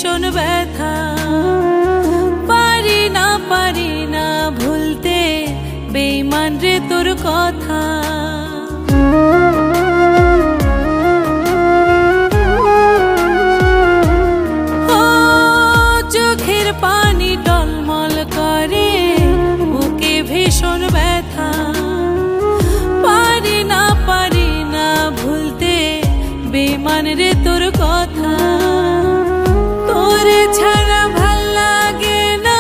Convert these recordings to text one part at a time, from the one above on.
ভীষণ ব্যথা, পারি না ভুলতে বেঈমান রে তোর কথা। ও চোখের পানি টলমল করে, বুকে ভীষণ ব্যথা, পারি না ভুলতে বেঈমান রে তোর কথা। তোরে ছাড়া ভাল লাগে না,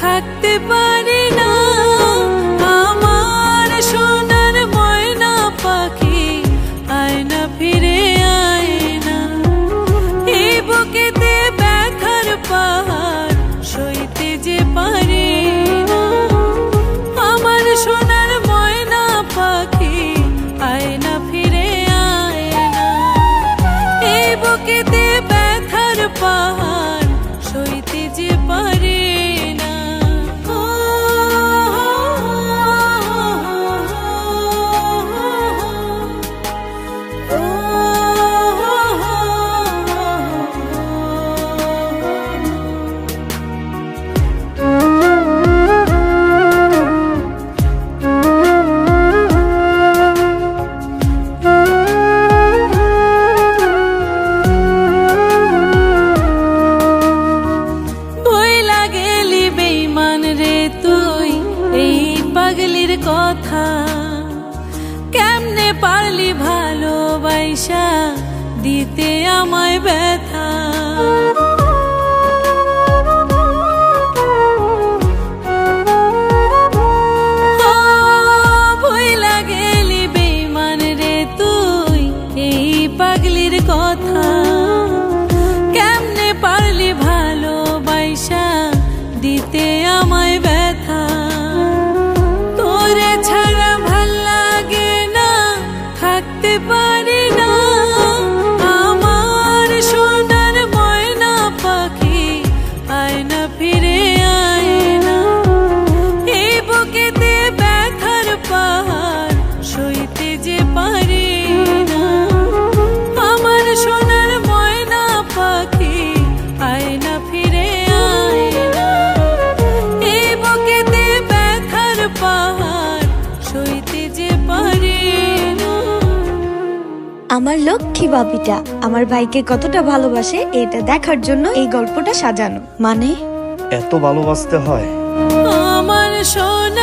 থাকতে পারি না, আমার সোনার ময়না পাখি আয় না ফিরে আয় না। এই বুকেতে ব্যথার পাহাড় সইতে যে পারি না, আমার সোনার ময়না পাখি আয় না ফিরে আয় না। এই বুকেতে ব্যথার পাহাড় সইতে যে পারি না। পাগলির কথা কেমনে পারলি ভালোবাসা দিতে আমায় ব্যথা। ভুইলা গেলি বেঈমান রে তুই এই পাগলির কথা, কেমনে পারলি ভালোবাসা দিতে আমায় ব্যথা। তোরে ছাড়া ভাল লাগে না, থাকতে পারি না, আমার সোনার ময়না পাখি আয় না ফিরে আয় না। এই বুকেতে ব্যথার পাহাড় সইতে যে পারি না, আমার সোনার ময়না পাখি আয় না ফিরে আয় না। এই বুকেতে ব্যথার পাহাড় সইতে যে পারি না। আমার লক্ষ্মী বাবিটা আমার ভাইকে কতটা ভালোবাসে এটা দেখার জন্য এই গল্পটা সাজানো। মানে এত ভালোবাসতে হয়? আমার সোনা